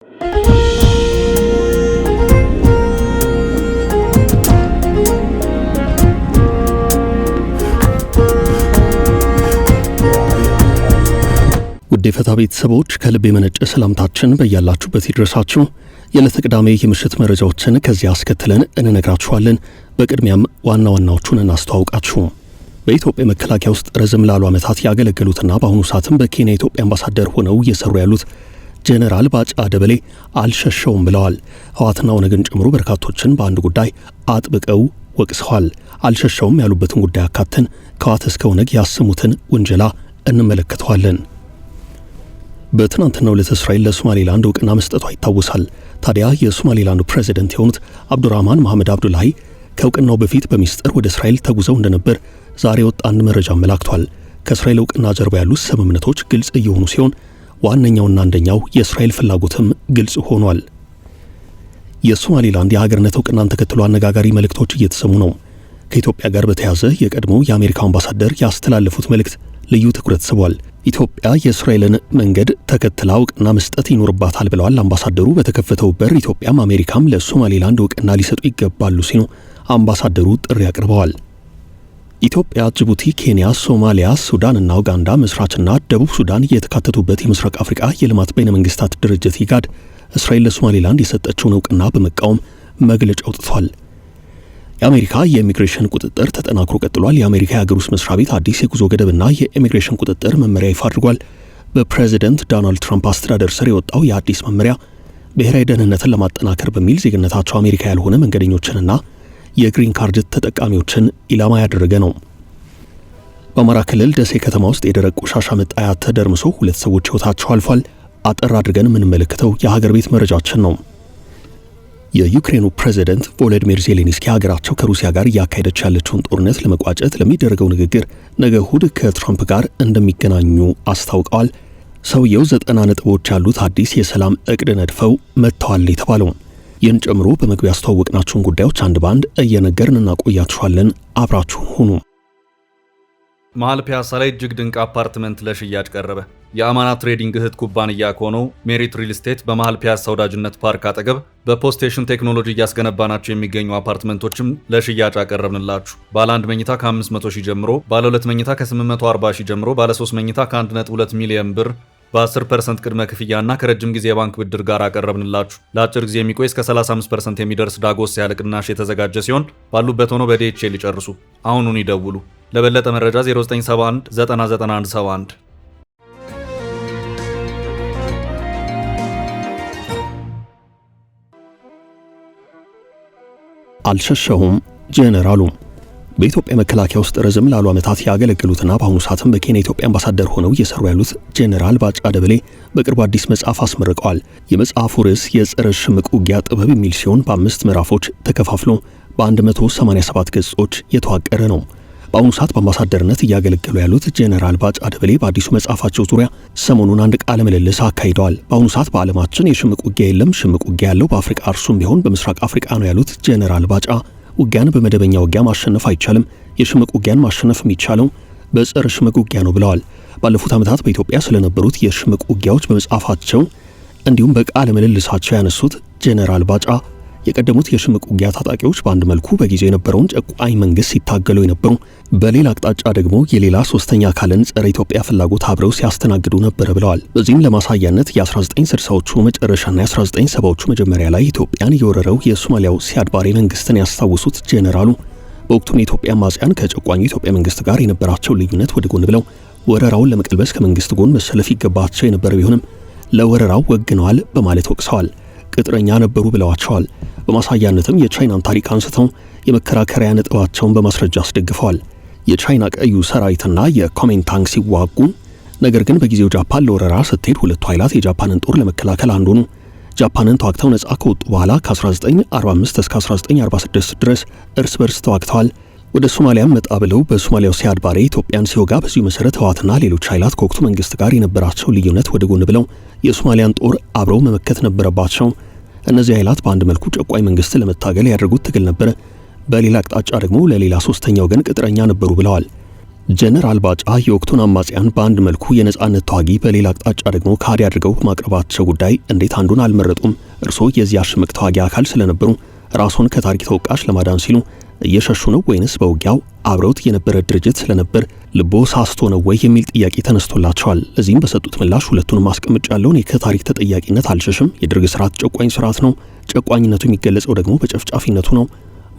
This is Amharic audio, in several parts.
ውድ የፈታ ቤተሰቦች ከልብ የመነጨ ሰላምታችን በያላችሁበት ይድረሳችሁ። የዕለተ ቅዳሜ የምሽት መረጃዎችን ከዚህ አስከትለን እንነግራችኋለን። በቅድሚያም ዋና ዋናዎቹን እናስተዋውቃችሁ። በኢትዮጵያ መከላከያ ውስጥ ረዘም ላሉ ዓመታት ያገለገሉትና በአሁኑ ሰዓትም በኬንያ ኢትዮጵያ አምባሳደር ሆነው እየሰሩ ያሉት ጄኔራል ባጫ ደበሌ አልሸሸውም ብለዋል። ህወሓትና ኦነግን ጨምሮ በርካቶችን በአንድ ጉዳይ አጥብቀው ወቅሰዋል። አልሸሸውም ያሉበትን ጉዳይ አካተን ከህወሓት እስከ ኦነግ ያሰሙትን ውንጀላ እንመለከተዋለን። በትናንትናው ዕለት እስራኤል ለሶማሌላንድ እውቅና መስጠቷ ይታወሳል። ታዲያ የሶማሌላንዱ ፕሬዝዳንት የሆኑት አብዱራህማን መሐመድ አብዱላሂ ከእውቅናው በፊት በሚስጥር ወደ እስራኤል ተጉዘው እንደነበር ዛሬ ወጣ አንድ መረጃ አመላክቷል። ከእስራኤል እውቅና ጀርባ ያሉት ስምምነቶች ግልጽ እየሆኑ ሲሆን ዋነኛውና አንደኛው የእስራኤል ፍላጎትም ግልጽ ሆኗል። የሶማሌላንድ የሀገርነት እውቅናን ተከትሎ አነጋጋሪ መልእክቶች እየተሰሙ ነው። ከኢትዮጵያ ጋር በተያያዘ የቀድሞው የአሜሪካ አምባሳደር ያስተላለፉት መልእክት ልዩ ትኩረት ስቧል። ኢትዮጵያ የእስራኤልን መንገድ ተከትላ እውቅና መስጠት ይኖርባታል ብለዋል አምባሳደሩ። በተከፈተው በር ኢትዮጵያም አሜሪካም ለሶማሌላንድ እውቅና ሊሰጡ ይገባሉ ሲሉ አምባሳደሩ ጥሪ አቅርበዋል። ኢትዮጵያ፣ ጅቡቲ፣ ኬንያ፣ ሶማሊያ፣ ሱዳንና ኡጋንዳ መስራችና ደቡብ ሱዳን የተካተቱበት የምስራቅ አፍሪካ የልማት በይነ መንግስታት ድርጅት ኢጋድ እስራኤል ለሶማሌላንድ የሰጠችውን እውቅና በመቃወም መግለጫ አውጥቷል። የአሜሪካ የኢሚግሬሽን ቁጥጥር ተጠናክሮ ቀጥሏል። የአሜሪካ የሀገር ውስጥ መስሪያ ቤት አዲስ የጉዞ ገደብና የኢሚግሬሽን ቁጥጥር መመሪያ ይፋ አድርጓል። በፕሬዚደንት ዶናልድ ትራምፕ አስተዳደር ስር የወጣው የአዲስ መመሪያ ብሔራዊ ደህንነትን ለማጠናከር በሚል ዜግነታቸው አሜሪካ ያልሆነ መንገደኞችንና የግሪን ካርድ ተጠቃሚዎችን ኢላማ ያደረገ ነው። በአማራ ክልል ደሴ ከተማ ውስጥ የደረቅ ቆሻሻ መጣያ ተደርምሶ 2 ሰዎች ሕይወታቸው አልፏል። አጠር አድርገን የምንመለከተው የሀገር ቤት መረጃችን ነው። የዩክሬኑ ፕሬዝዳንት ቮሎዲሚር ዜሌንስኪ ሀገራቸው ከሩሲያ ጋር እያካሄደች ያለችውን ጦርነት ለመቋጨት ለሚደረገው ንግግር ነገ እሁድ ከትራምፕ ጋር እንደሚገናኙ አስታውቀዋል። ሰውየው 90 ነጥቦች ያሉት አዲስ የሰላም እቅድ ነድፈው መጥተዋል የተባለው። ይህን ጨምሮ በመግቢያ ያስተዋወቅናቸውን ጉዳዮች አንድ ባንድ እየነገርን እናቆያችኋለን። አብራችሁን ሁኑ። መሃል ፒያሳ ላይ እጅግ ድንቅ አፓርትመንት ለሽያጭ ቀረበ። የአማና ትሬዲንግ እህት ኩባንያ ከሆነው ሜሪት ሪል ስቴት በመሃል ፒያሳ ወዳጅነት ፓርክ አጠገብ በፖስቴሽን ቴክኖሎጂ እያስገነባናቸው የሚገኙ አፓርትመንቶችም ለሽያጭ አቀረብንላችሁ። ባለ 1 መኝታ ከ500 ሺህ ጀምሮ፣ ባለ 2 መኝታ ከ840 ሺህ ጀምሮ፣ ባለ 3 መኝታ ከ1.2 ሚሊዮን ብር በ10% ቅድመ ክፍያና ከረጅም ጊዜ የባንክ ብድር ጋር አቀረብንላችሁ። ለአጭር ጊዜ የሚቆይ እስከ 35% የሚደርስ ዳጎስ ያለ ቅናሽ የተዘጋጀ ሲሆን ባሉበት ሆኖ በዲኤችኤል ይጨርሱ። አሁኑን ይደውሉ። ለበለጠ መረጃ 0971 99171 አልሸሸሁም ጄኔራሉ። በኢትዮጵያ መከላከያ ውስጥ ረዘም ላሉ ዓመታት ያገለገሉትና በአሁኑ ሰዓትም በኬንያ ኢትዮጵያ አምባሳደር ሆነው እየሰሩ ያሉት ጄኔራል ባጫ ደበሌ በቅርቡ አዲስ መጽሐፍ አስመርቀዋል። የመጽሐፉ ርዕስ የጸረ ሽምቅ ውጊያ ጥበብ የሚል ሲሆን በ5 ምዕራፎች ተከፋፍሎ በ187 ገጾች የተዋቀረ ነው። በአሁኑ ሰዓት በአምባሳደርነት እያገለገሉ ያሉት ጄኔራል ባጫ ደበሌ በአዲሱ መጽሐፋቸው ዙሪያ ሰሞኑን አንድ ቃለ ምልልስ አካሂደዋል። በአሁኑ ሰዓት በዓለማችን የሽምቅ ውጊያ የለም፣ ሽምቅ ውጊያ ያለው በአፍሪካ እርሱም ቢሆን በምስራቅ አፍሪካ ነው ያሉት ጄኔራል ባጫ ውጊያን በመደበኛ ውጊያ ማሸነፍ አይቻልም፣ የሽምቅ ውጊያን ማሸነፍ የሚቻለው በጸረ ሽምቅ ውጊያ ነው ብለዋል። ባለፉት ዓመታት በኢትዮጵያ ስለነበሩት የሽምቅ ውጊያዎች በመጽሐፋቸው እንዲሁም በቃለ ምልልሳቸው ያነሱት ጄኔራል ባጫ የቀደሙት የሽምቅ ውጊያ ታጣቂዎች በአንድ መልኩ በጊዜው የነበረውን ጨቋኝ መንግስት ሲታገሉ የነበሩ፣ በሌላ አቅጣጫ ደግሞ የሌላ ሶስተኛ አካልን ጸረ ኢትዮጵያ ፍላጎት አብረው ሲያስተናግዱ ነበር ብለዋል። በዚህም ለማሳያነት የ1960ዎቹ መጨረሻና የ1970ዎቹ መጀመሪያ ላይ ኢትዮጵያን የወረረው የሶማሊያው ሲያድ ባሬ መንግስትን ያስታውሱት ጄኔራሉ በወቅቱም የኢትዮጵያ አማጽያን ከጨቋኙ የኢትዮጵያ መንግስት ጋር የነበራቸው ልዩነት ወደ ጎን ብለው ወረራውን ለመቀልበስ ከመንግስት ጎን መሰለፍ ይገባቸው የነበረ ቢሆንም ለወረራው ወግነዋል በማለት ወቅሰዋል። ቅጥረኛ ነበሩ ብለዋቸዋል። በማሳያነትም የቻይናን ታሪክ አንስተው የመከራከሪያ ነጥባቸውን በማስረጃ አስደግፈዋል። የቻይና ቀዩ ሰራዊትና የኮሜንታንግ ሲዋጉ፣ ነገር ግን በጊዜው ጃፓን ለወረራ ስትሄድ ሁለቱ ኃይላት የጃፓንን ጦር ለመከላከል አንዱ ነው። ጃፓንን ተዋግተው ነጻ ከወጡ በኋላ ከ1945 እስከ 1946 ድረስ እርስ በርስ ተዋግተዋል። ወደ ሶማሊያም መጣ ብለው በሶማሊያው ሲያድ ባሬ ኢትዮጵያን ሲወጋ በዚሁ መሰረት ህወሓትና ሌሎች ኃይላት ከወቅቱ መንግስት ጋር የነበራቸው ልዩነት ወደ ጎን ብለው የሶማሊያን ጦር አብረው መመከት ነበረባቸው። እነዚህ ኃይላት በአንድ መልኩ ጨቋኝ መንግስት ለመታገል ያደረጉት ትግል ነበር፣ በሌላ አቅጣጫ ደግሞ ለሌላ ሶስተኛ ወገን ቅጥረኛ ነበሩ ብለዋል። ጀነራል ባጫ የወቅቱን አማጽያን በአንድ መልኩ የነጻነት ተዋጊ በሌላ አቅጣጫ ደግሞ ካዲ አድርገው ማቅረባቸው ጉዳይ እንዴት አንዱን አልመረጡም? እርሶ የዚህ አሽምቅ ተዋጊ አካል ስለነበሩ ራስዎን ከታሪክ ተወቃሽ ለማዳን ሲሉ እየሸሹ ነው ወይንስ በውጊያው አብረውት የነበረ ድርጅት ስለነበር ልቦ ሳስቶ ነው ወይ የሚል ጥያቄ ተነስቶላቸዋል። ለዚህም በሰጡት ምላሽ ሁለቱንም ማስቀመጫለሁ፣ እኔ ከታሪክ ተጠያቂነት አልሸሽም። የደርግ ስርዓት ጨቋኝ ስርዓት ነው። ጨቋኝነቱ የሚገለጸው ደግሞ በጨፍጫፊነቱ ነው።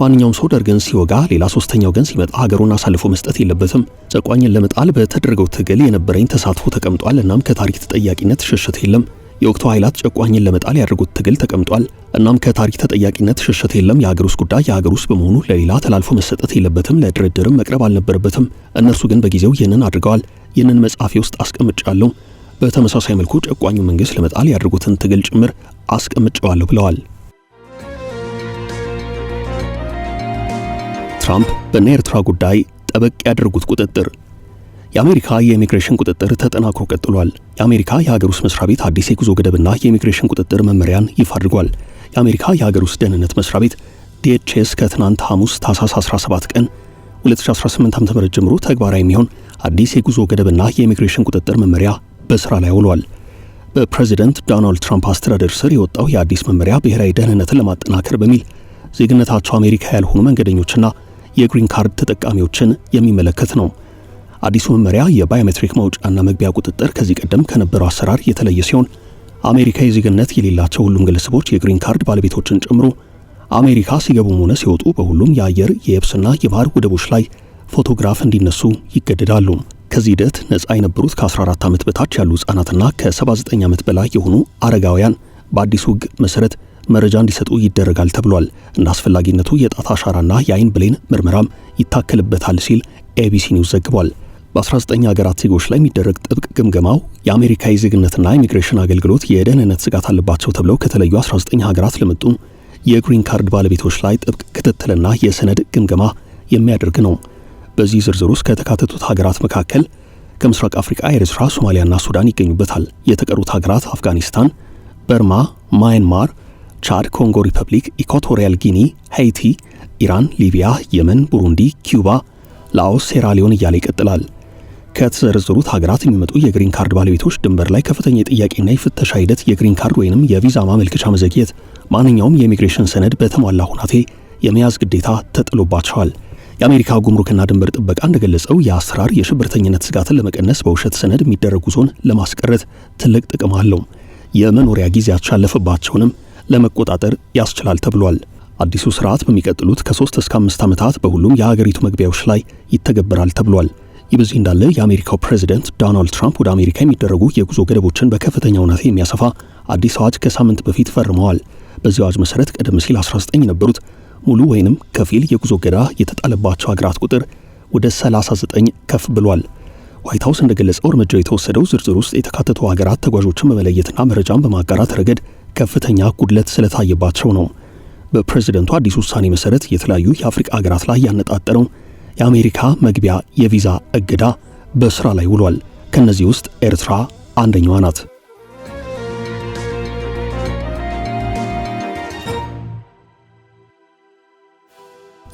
ማንኛውም ሰው ደርግን ሲወጋ ሌላ ሶስተኛ ወገን ሲመጣ ሀገሩን አሳልፎ መስጠት የለበትም። ጨቋኝን ለመጣል በተደረገው ትግል የነበረኝ ተሳትፎ ተቀምጧል። እናም ከታሪክ ተጠያቂነት ሽሽት የለም። የወቅቱ ኃይላት ጨቋኝን ለመጣል ያደረጉት ትግል ተቀምጧል። እናም ከታሪክ ተጠያቂነት ሽሽት የለም። የሀገር ውስጥ ጉዳይ የሀገር ውስጥ በመሆኑ ለሌላ ተላልፎ መሰጠት የለበትም። ለድርድርም መቅረብ አልነበረበትም። እነርሱ ግን በጊዜው ይህንን አድርገዋል። ይህንን መጽሐፌ ውስጥ አስቀምጫለሁ። በተመሳሳይ መልኩ ጨቋኙ መንግስት ለመጣል ያደረጉትን ትግል ጭምር አስቀምጨዋለሁ ብለዋል። ትራምፕ በእነ ኤርትራ ጉዳይ ጠበቅ ያደረጉት ቁጥጥር። የአሜሪካ የኢሚግሬሽን ቁጥጥር ተጠናክሮ ቀጥሏል። የአሜሪካ የሀገር ውስጥ መስሪያ ቤት አዲስ የጉዞ ገደብና የኢሚግሬሽን ቁጥጥር መመሪያን ይፋ አድርጓል። የአሜሪካ የሀገር ውስጥ ደህንነት መስሪያ ቤት DHS ከትናንት ሐሙስ ታህሳስ 17 ቀን 2018 ዓ.ም ጀምሮ ተግባራዊ የሚሆን አዲስ የጉዞ ገደብና የኢሚግሬሽን ቁጥጥር መመሪያ በስራ ላይ ውሏል። በፕሬዚደንት ዶናልድ ትራምፕ አስተዳደር ስር የወጣው የአዲስ መመሪያ ብሔራዊ ደህንነትን ለማጠናከር በሚል ዜግነታቸው አሜሪካ ያልሆኑ መንገደኞችና የግሪን ካርድ ተጠቃሚዎችን የሚመለከት ነው። አዲሱ መመሪያ የባዮሜትሪክ መውጫና መግቢያ ቁጥጥር ከዚህ ቀደም ከነበረው አሰራር የተለየ ሲሆን አሜሪካ የዜግነት የሌላቸው ሁሉም ግለሰቦች የግሪን ካርድ ባለቤቶችን ጨምሮ አሜሪካ ሲገቡም ሆነ ሲወጡ በሁሉም የአየር የየብስና የባህር ወደቦች ላይ ፎቶግራፍ እንዲነሱ ይገደዳሉ። ከዚህ ሂደት ነፃ የነበሩት ከ14 ዓመት በታች ያሉ ሕፃናትና ከ79 ዓመት በላይ የሆኑ አረጋውያን በአዲሱ ሕግ መሰረት መረጃ እንዲሰጡ ይደረጋል ተብሏል። እንደ አስፈላጊነቱ የጣት አሻራና የአይን ብሌን ምርመራም ይታከልበታል ሲል ABC ኒውስ ዘግቧል። በ19 ሀገራት ዜጎች ላይ የሚደረግ ጥብቅ ግምገማው የአሜሪካ የዜግነትና ኢሚግሬሽን አገልግሎት የደህንነት ስጋት አለባቸው ተብለው ከተለዩ 19 ሀገራት ለመጡ የግሪን ካርድ ባለቤቶች ላይ ጥብቅ ክትትልና የሰነድ ግምገማ የሚያደርግ ነው። በዚህ ዝርዝር ውስጥ ከተካተቱት ሀገራት መካከል ከምስራቅ አፍሪካ ኤርትራ፣ ሶማሊያና ሱዳን ይገኙበታል። የተቀሩት ሀገራት አፍጋኒስታን፣ በርማ፣ ማያንማር፣ ቻድ፣ ኮንጎ ሪፐብሊክ፣ ኢኳቶሪያል ጊኒ፣ ሃይቲ፣ ኢራን፣ ሊቢያ፣ የመን፣ ቡሩንዲ፣ ኪዩባ፣ ላኦስ፣ ሴራሊዮን እያለ ይቀጥላል። ከተዘረዘሩት ሀገራት የሚመጡ የግሪን ካርድ ባለቤቶች ድንበር ላይ ከፍተኛ የጥያቄና የፍተሻ ሂደት፣ የግሪን ካርድ ወይንም የቪዛ ማመልከቻ መዘግየት፣ ማንኛውም የኢሚግሬሽን ሰነድ በተሟላ ሁናቴ የመያዝ ግዴታ ተጥሎባቸዋል። የአሜሪካ ጉምሩክና ድንበር ጥበቃ እንደገለጸው የአሰራር የሽብርተኝነት ስጋትን ለመቀነስ በውሸት ሰነድ የሚደረግ ጉዞን ለማስቀረት ትልቅ ጥቅም አለው። የመኖሪያ ጊዜያቸው ያለፈባቸውንም ለመቆጣጠር ያስችላል ተብሏል። አዲሱ ስርዓት በሚቀጥሉት ከ3 እስከ 5 ዓመታት በሁሉም የሀገሪቱ መግቢያዎች ላይ ይተገበራል ተብሏል። ይህ በዚህ እንዳለ የአሜሪካው ፕሬዚደንት ዶናልድ ትራምፕ ወደ አሜሪካ የሚደረጉ የጉዞ ገደቦችን በከፍተኛ ሁኔታ የሚያሰፋ አዲስ አዋጅ ከሳምንት በፊት ፈርመዋል። በዚህ አዋጅ መሰረት ቀደም ሲል 19 የነበሩት ሙሉ ወይንም ከፊል የጉዞ ገዳ የተጣለባቸው ሀገራት ቁጥር ወደ 39 ከፍ ብሏል። ዋይት ሀውስ እንደገለጸው እርምጃው የተወሰደው ዝርዝር ውስጥ የተካተቱ ሀገራት ተጓዦችን በመለየትና መረጃን በማጋራት ረገድ ከፍተኛ ጉድለት ስለታየባቸው ነው። በፕሬዝደንቱ አዲስ ውሳኔ መሰረት የተለያዩ የአፍሪካ ሀገራት ላይ ያነጣጠረው የአሜሪካ መግቢያ የቪዛ እገዳ በስራ ላይ ውሏል። ከነዚህ ውስጥ ኤርትራ አንደኛዋ ናት።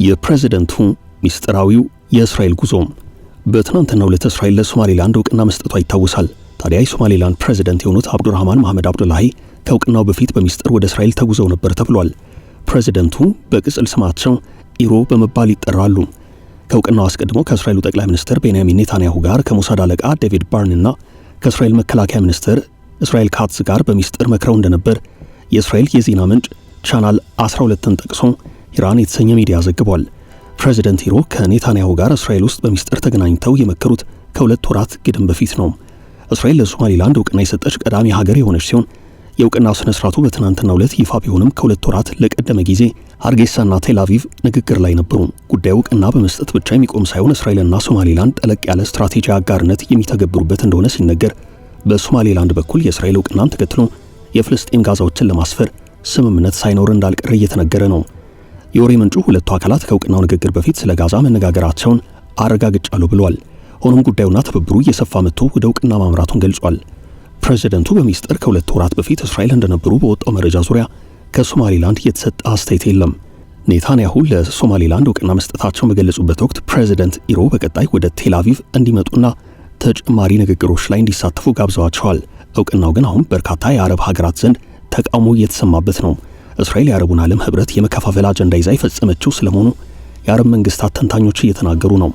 የፕሬዝደንቱ ሚስጥራዊው የእስራኤል ጉዞ በትናንትናው ዕለት እስራኤል ለሶማሌላንድ እውቅና መስጠቷ ይታወሳል። ታዲያ የሶማሌላንድ ፕሬዝደንት የሆኑት አብዱራህማን መሐመድ አብዱላሂ ከእውቅናው በፊት በሚስጥር ወደ እስራኤል ተጉዘው ነበር ተብሏል። ፕሬዝደንቱ በቅጽል ስማቸው ኢሮ በመባል ይጠራሉ። ከእውቅናው አስቀድሞ ከእስራኤሉ ጠቅላይ ሚኒስትር ቤንያሚን ኔታንያሁ ጋር ከሞሳድ አለቃ ዴቪድ ባርንና ከእስራኤል መከላከያ ሚኒስትር እስራኤል ካትዝ ጋር በሚስጥር መክረው እንደነበር የእስራኤል የዜና ምንጭ ቻናል 12ን ጠቅሶ ኢራን የተሰኘ ሚዲያ ዘግቧል። ፕሬዝደንት ኢሮ ከኔታንያሁ ጋር እስራኤል ውስጥ በሚስጥር ተገናኝተው የመከሩት ከ2 ወራት ግድም በፊት ነው። እስራኤል ለሶማሊላንድ እውቅና የሰጠች ቀዳሚ ሀገር የሆነች ሲሆን የእውቅና ስነ ስርዓቱ በትናንትናው ዕለት ይፋ ቢሆንም ከ2 ወራት ለቀደመ ጊዜ ሃርጌሳና ቴል አቪቭ ንግግር ላይ ነበሩ። ጉዳዩ እውቅና በመስጠት ብቻ የሚቆም ሳይሆን እስራኤልና ሶማሊላንድ ጠለቅ ያለ ስትራቴጂያዊ አጋርነት የሚተገብሩበት እንደሆነ ሲነገር፣ በሶማሊላንድ በኩል የእስራኤል እውቅናን ተከትሎ የፍልስጤም ጋዛዎችን ለማስፈር ስምምነት ሳይኖር እንዳልቀረ እየተነገረ ነው። የወሬ ምንጩ ሁለቱ አካላት ከእውቅናው ንግግር በፊት ስለ ጋዛ መነጋገራቸውን አረጋግጫለሁ ብሏል። ሆኖም ጉዳዩና ትብብሩ እየሰፋ መጥቶ ወደ እውቅና ማምራቱን ገልጿል። ፕሬዝደንቱ በሚስጥር ከ2 ወራት በፊት እስራኤል እንደነበሩ በወጣው መረጃ ዙሪያ ከሶማሊላንድ የተሰጠ አስተያየት የለም። ኔታንያሁ ለሶማሌላንድ እውቅና መስጠታቸውን በገለጹበት ወቅት ፕሬዚደንት ኢሮ በቀጣይ ወደ ቴል አቪቭ እንዲመጡና ተጨማሪ ንግግሮች ላይ እንዲሳተፉ ጋብዘዋቸዋል። እውቅናው ግን አሁን በርካታ የአረብ ሀገራት ዘንድ ተቃውሞ እየተሰማበት ነው። እስራኤል የአረቡን ዓለም ህብረት የመከፋፈል አጀንዳ ይዛ የፈጸመችው ስለመሆኑ የአረብ መንግስታት ተንታኞች እየተናገሩ ነው።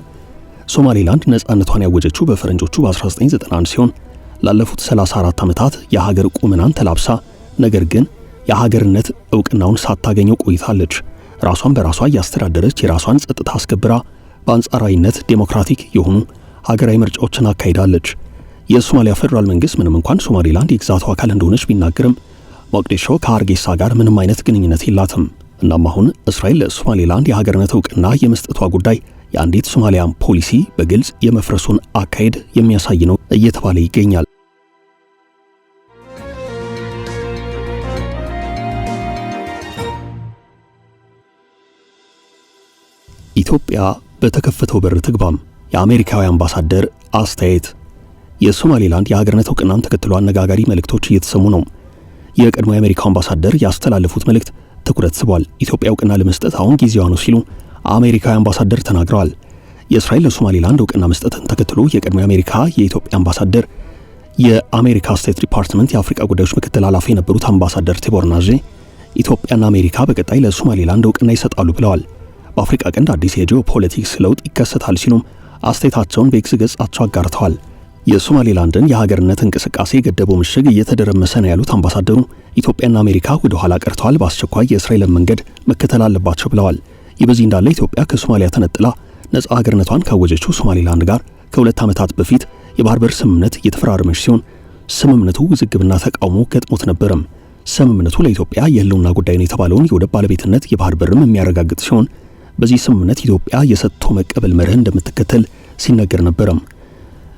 ሶማሌላንድ ነጻነቷን ያወጀችው በፈረንጆቹ በ1991 ሲሆን ላለፉት 34 ዓመታት የሀገር ቁመናን ተላብሳ ነገር ግን የሀገርነት እውቅናውን ሳታገኘው ቆይታለች። ራሷን በራሷ እያስተዳደረች የራሷን ጸጥታ አስከብራ በአንጻራዊነት ዴሞክራቲክ የሆኑ ሀገራዊ ምርጫዎችን አካሂዳለች። የሶማሊያ ፌዴራል መንግስት ምንም እንኳን ሶማሌላንድ የግዛቱ አካል እንደሆነች ቢናገርም ሞቃዲሾ ከሀርጌሳ ጋር ምንም አይነት ግንኙነት የላትም። እናም አሁን እስራኤል ለሶማሌላንድ የሀገርነት እውቅና የመስጠቷ ጉዳይ የአንዲት ሶማሊያን ፖሊሲ በግልጽ የመፍረሱን አካሄድ የሚያሳይ ነው እየተባለ ይገኛል። ኢትዮጵያ በተከፈተው በር ትግባም። የአሜሪካዊ አምባሳደር አስተያየት። የሶማሌላንድ የሀገርነት እውቅናን ተከትሎ አነጋጋሪ መልእክቶች እየተሰሙ ነው። የቀድሞ የአሜሪካው አምባሳደር ያስተላለፉት መልእክት ትኩረት ስቧል። ኢትዮጵያ እውቅና ለመስጠት አሁን ጊዜዋ ነው ሲሉ አሜሪካዊ አምባሳደር ተናግረዋል። የእስራኤል ለሶማሌላንድ እውቅና መስጠትን ተከትሎ የቀድሞ የአሜሪካ የኢትዮጵያ አምባሳደር የአሜሪካ ስቴት ዲፓርትመንት የአፍሪካ ጉዳዮች ምክትል ኃላፊ የነበሩት አምባሳደር ቲቦር ናዤ ኢትዮጵያና አሜሪካ በቀጣይ ለሶማሌላንድ እውቅና ይሰጣሉ ብለዋል። በአፍሪካ ቀንድ አዲስ የጂኦፖለቲክስ ለውጥ ይከሰታል ሲሉም አስተያየታቸውን በኤክስ ገጻቸው አጋርተዋል። የሶማሌላንድን የሀገርነት እንቅስቃሴ የገደበው ምሽግ እየተደረመሰ ነው ያሉት አምባሳደሩ ኢትዮጵያና አሜሪካ ወደ ኋላ ቀርተዋል፣ በአስቸኳይ የእስራኤልን መንገድ መከተል አለባቸው ብለዋል። ይህ በዚህ እንዳለ ኢትዮጵያ ከሶማሊያ ተነጥላ ነጻ ሀገርነቷን ካወጀችው ሶማሌላንድ ጋር ከሁለት ዓመታት በፊት የባህር በር ስምምነት እየተፈራረመች ሲሆን ስምምነቱ ውዝግብና ተቃውሞ ገጥሞት ነበረም። ስምምነቱ ለኢትዮጵያ የህልውና ጉዳይ ነው የተባለውን የወደብ ባለቤትነት የባህር በርም የሚያረጋግጥ ሲሆን በዚህ ስምምነት ኢትዮጵያ የሰጥቶ መቀበል መርህ እንደምትከተል ሲነገር ነበረም።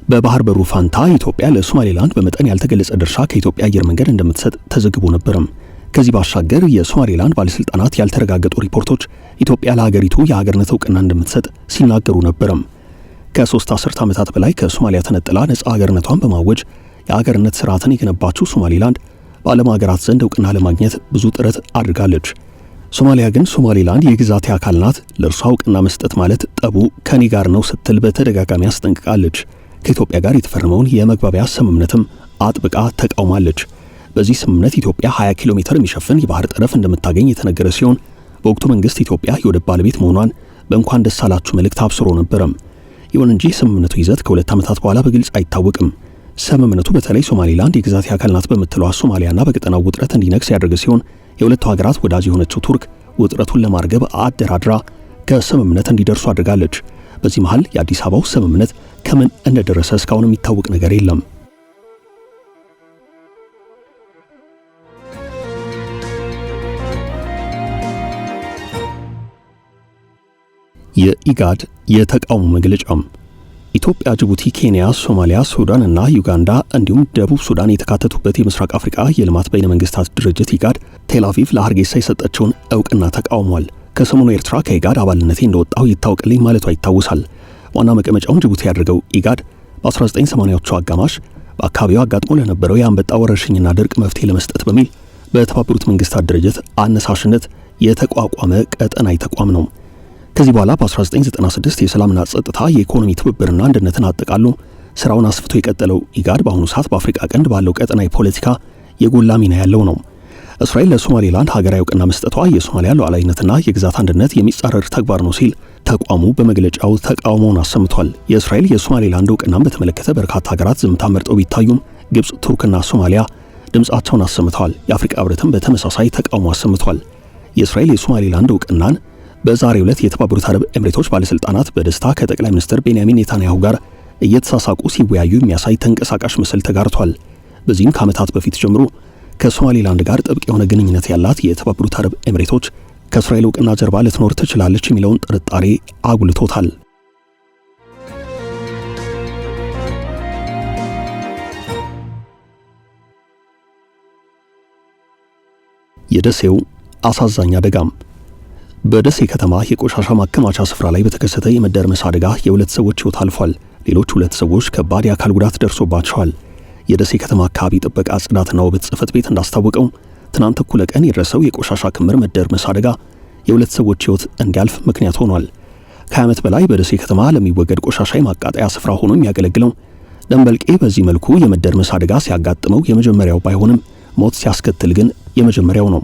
በባህር በሩ ፋንታ ኢትዮጵያ ለሶማሌላንድ በመጠን ያልተገለጸ ድርሻ ከኢትዮጵያ አየር መንገድ እንደምትሰጥ ተዘግቦ ነበረም። ከዚህ ባሻገር የሶማሌላንድ ባለስልጣናት ያልተረጋገጡ ሪፖርቶች ኢትዮጵያ ለሀገሪቱ የሀገርነት እውቅና እንደምትሰጥ ሲናገሩ ነበረም። ከ3 አስርት ዓመታት በላይ ከሶማሊያ ተነጥላ ነጻ ሀገርነቷን በማወጅ የሀገርነት ስርዓትን የገነባችው ሶማሌላንድ በዓለም ሀገራት ዘንድ እውቅና ለማግኘት ብዙ ጥረት አድርጋለች። ሶማሊያ ግን ሶማሌላንድ የግዛቴ አካል ናት፣ ለእርሷ እውቅና መስጠት ማለት ጠቡ ከኔ ጋር ነው ስትል በተደጋጋሚ አስጠንቅቃለች። ከኢትዮጵያ ጋር የተፈረመውን የመግባቢያ ስምምነትም አጥብቃ ተቃውማለች። በዚህ ስምምነት ኢትዮጵያ 20 ኪሎ ሜትር የሚሸፍን የባህር ጠረፍ እንደምታገኝ የተነገረ ሲሆን በወቅቱ መንግስት ኢትዮጵያ የወደብ ባለቤት መሆኗን በእንኳን ደስ አላችሁ መልእክት አብስሮ ነበረም። ይሁን እንጂ ስምምነቱ ይዘት ከሁለት ዓመታት በኋላ በግልጽ አይታወቅም። ስምምነቱ በተለይ ሶማሌላንድ የግዛቴ አካል ናት በምትለዋ ሶማሊያና በቀጠናው ውጥረት እንዲነግስ ያደረገ ሲሆን የሁለቱ ሀገራት ወዳጅ የሆነችው ቱርክ ውጥረቱን ለማርገብ አደራድራ ከስምምነት እንዲደርሱ አድርጋለች። በዚህ መሃል የአዲስ አበባው ስምምነት ከምን እንደደረሰ እስካሁን የሚታወቅ ነገር የለም። የኢጋድ የተቃውሞ መግለጫም። ኢትዮጵያ፣ ጅቡቲ፣ ኬንያ፣ ሶማሊያ፣ ሱዳን እና ዩጋንዳ እንዲሁም ደቡብ ሱዳን የተካተቱበት የምስራቅ አፍሪካ የልማት በይነ መንግስታት ድርጅት ኢጋድ ቴል አቪቭ ለሀርጌሳ የሰጠችውን እውቅና ተቃውሟል። ከሰሞኑ ኤርትራ ከኢጋድ አባልነቴ እንደወጣው ይታወቅልኝ ማለቷ ይታወሳል። ዋና መቀመጫውን ጅቡቲ ያደረገው ኢጋድ በ1980ዎቹ አጋማሽ በአካባቢው አጋጥሞ ለነበረው የአንበጣ ወረርሽኝና ድርቅ መፍትሄ ለመስጠት በሚል በተባበሩት መንግስታት ድርጅት አነሳሽነት የተቋቋመ ቀጠናዊ ተቋም ነው። ከዚህ በኋላ በ1996 የሰላምና ጸጥታ የኢኮኖሚ ትብብርና አንድነትን አጠቃሎ ስራውን አስፍቶ የቀጠለው ኢጋድ በአሁኑ ሰዓት በአፍሪካ ቀንድ ባለው ቀጠናዊ ፖለቲካ የጎላ ሚና ያለው ነው። እስራኤል ለሶማሌላንድ ሀገራዊ እውቅና መስጠቷ የሶማሊያ ሉዓላዊነትና የግዛት አንድነት የሚጻረር ተግባር ነው ሲል ተቋሙ በመግለጫው ተቃውሞውን አሰምቷል። የእስራኤል የሶማሌላንድ እውቅናን በተመለከተ በርካታ ሀገራት ዝምታ መርጠው ቢታዩም ግብጽ፣ ቱርክና ሶማሊያ ድምጻቸውን አሰምተዋል። የአፍሪካ ህብረትም በተመሳሳይ ተቃውሞ አሰምቷል። የእስራኤል የሶማሌላንድ እውቅናን በዛሬው ዕለት የተባበሩት አረብ ኤምሬቶች ባለስልጣናት በደስታ ከጠቅላይ ሚኒስትር ቤንያሚን ኔታንያሁ ጋር እየተሳሳቁ ሲወያዩ የሚያሳይ ተንቀሳቃሽ ምስል ተጋርቷል። በዚህም ከዓመታት በፊት ጀምሮ ከሶማሌላንድ ጋር ጥብቅ የሆነ ግንኙነት ያላት የተባበሩት አረብ ኤምሬቶች ከእስራኤል እውቅና ጀርባ ልትኖር ትችላለች የሚለውን ጥርጣሬ አጉልቶታል። የደሴው አሳዛኝ አደጋም። በደሴ ከተማ የቆሻሻ ማከማቻ ስፍራ ላይ በተከሰተ የመደርመስ አደጋ የሁለት ሰዎች ሕይወት አልፏል። ሌሎች ሁለት ሰዎች ከባድ የአካል ጉዳት ደርሶባቸዋል። የደሴ ከተማ አካባቢ ጥበቃ ጽዳትና ውበት ጽሕፈት ቤት እንዳስታወቀው ትናንት እኩለ ቀን የደረሰው የቆሻሻ ክምር መደርመስ አደጋ የሁለት ሰዎች ሕይወት እንዲያልፍ ምክንያት ሆኗል። ከዓመት በላይ በደሴ ከተማ ለሚወገድ ቆሻሻ ማቃጠያ ስፍራ ሆኖ የሚያገለግለው ደንበልቄ በዚህ መልኩ የመደርመስ አደጋ ሲያጋጥመው የመጀመሪያው ባይሆንም ሞት ሲያስከትል ግን የመጀመሪያው ነው።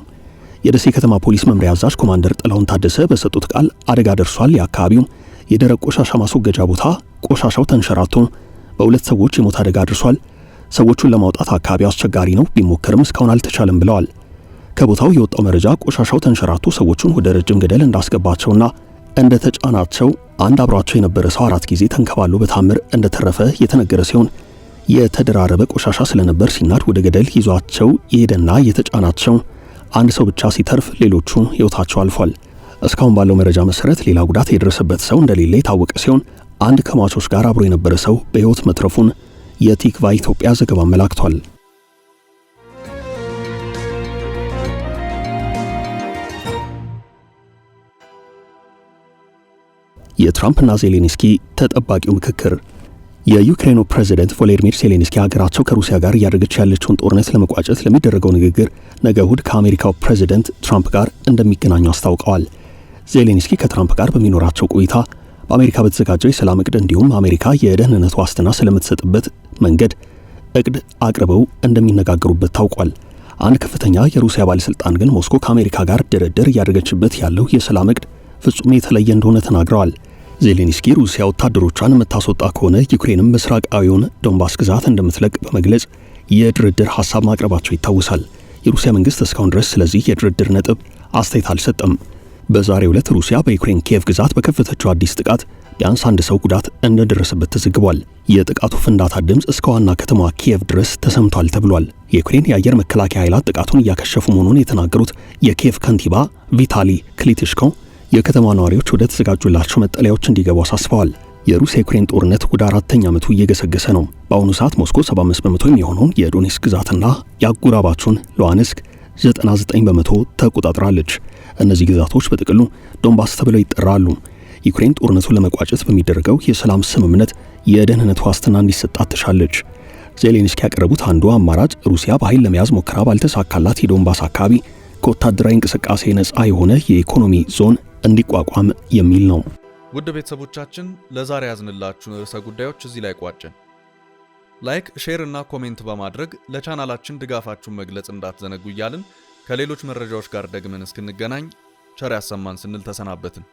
የደሴ ከተማ ፖሊስ መምሪያ አዛዥ ኮማንደር ጥላሁን ታደሰ በሰጡት ቃል አደጋ ደርሷል። የአካባቢው የደረቅ ቆሻሻ ማስወገጃ ቦታ ቆሻሻው ተንሸራቶ በሁለት ሰዎች የሞት አደጋ ደርሷል። ሰዎቹን ለማውጣት አካባቢው አስቸጋሪ ነው፣ ቢሞከርም እስካሁን አልተቻለም ብለዋል። ከቦታው የወጣው መረጃ ቆሻሻው ተንሸራቶ ሰዎቹን ወደ ረጅም ገደል እንዳስገባቸውና እንደተጫናቸው አንድ አብሯቸው የነበረ ሰው 4 ጊዜ ተንከባሎ በታምር እንደተረፈ የተነገረ ሲሆን የተደራረበ ቆሻሻ ስለነበር ሲናድ ወደ ገደል ይዟቸው የሄደና የተጫናቸው አንድ ሰው ብቻ ሲተርፍ ሌሎቹ ሕይወታቸው አልፏል። እስካሁን ባለው መረጃ መሰረት ሌላ ጉዳት የደረሰበት ሰው እንደሌለ የታወቀ ሲሆን አንድ ከሟቾች ጋር አብሮ የነበረ ሰው በሕይወት መትረፉን የቲክቫ ኢትዮጵያ ዘገባ አመላክቷል። የትራምፕና ዜሌንስኪ ተጠባቂው ምክክር። የዩክሬኑ ፕሬዝዳንት ቮሎዲሚር ዜሌንስኪ ሀገራቸው ከሩሲያ ጋር እያደረገች ያለችውን ጦርነት ለመቋጨት ለሚደረገው ንግግር ነገ እሁድ ከአሜሪካው ፕሬዝዳንት ትራምፕ ጋር እንደሚገናኙ አስታውቀዋል። ዜሌንስኪ ከትራምፕ ጋር በሚኖራቸው ቆይታ በአሜሪካ በተዘጋጀው የሰላም እቅድ እንዲሁም አሜሪካ የደህንነት ዋስትና ስለምትሰጥበት መንገድ እቅድ አቅርበው እንደሚነጋገሩበት ታውቋል። አንድ ከፍተኛ የሩሲያ ባለስልጣን ግን ሞስኮ ከአሜሪካ ጋር ድርድር እያደረገችበት ያለው የሰላም እቅድ ፍጹም የተለየ እንደሆነ ተናግረዋል። ዜሌንስኪ ሩሲያ ወታደሮቿን የምታስወጣ ከሆነ ዩክሬንም ምስራቃዊውን ዶንባስ ግዛት እንደምትለቅ በመግለጽ የድርድር ሐሳብ ማቅረባቸው ይታወሳል። የሩሲያ መንግስት እስካሁን ድረስ ስለዚህ የድርድር ነጥብ አስተያየት አልሰጠም። በዛሬው ዕለት ሩሲያ በዩክሬን ኪየቭ ግዛት በከፈተችው አዲስ ጥቃት ቢያንስ አንድ ሰው ጉዳት እንደደረሰበት ተዘግቧል። የጥቃቱ ፍንዳታ ድምፅ እስከ ዋና ከተማዋ ኪየቭ ድረስ ተሰምቷል ተብሏል። የዩክሬን የአየር መከላከያ ኃይላት ጥቃቱን እያከሸፉ መሆኑን የተናገሩት የኪየቭ ከንቲባ ቪታሊ ክሊትሽኮ የከተማ ነዋሪዎች ወደ ተዘጋጁላቸው መጠለያዎች እንዲገቡ አሳስበዋል። የሩሲያ ዩክሬን ጦርነት ወደ 4ኛ ዓመቱ እየገሰገሰ ነው። በአሁኑ ሰዓት ሞስኮ 75 በመቶ የሚሆነውን የዶኔትስክ ግዛትና የአጎራባቹን ሉሃንስክ 99 በመቶ ተቆጣጥራለች። እነዚህ ግዛቶች በጥቅሉ ዶንባስ ተብለው ይጠራሉ። ዩክሬን ጦርነቱን ለመቋጨት በሚደረገው የሰላም ስምምነት የደህንነት ዋስትና እንዲሰጣት ትሻለች። ዜሌንስኪ ያቀረቡት አንዱ አማራጭ ሩሲያ በኃይል ለመያዝ ሞክራ ባልተሳካላት የዶንባስ አካባቢ ከወታደራዊ እንቅስቃሴ ነፃ የሆነ የኢኮኖሚ ዞን እንዲቋቋም የሚል ነው። ውድ ቤተሰቦቻችን ለዛሬ ያዝንላችሁ ርዕሰ ጉዳዮች እዚህ ላይ ቋጨን። ላይክ፣ ሼር እና ኮሜንት በማድረግ ለቻናላችን ድጋፋችሁን መግለጽ እንዳትዘነጉ እያልን ከሌሎች መረጃዎች ጋር ደግመን እስክንገናኝ ቸር ያሰማን ስንል ተሰናበትን።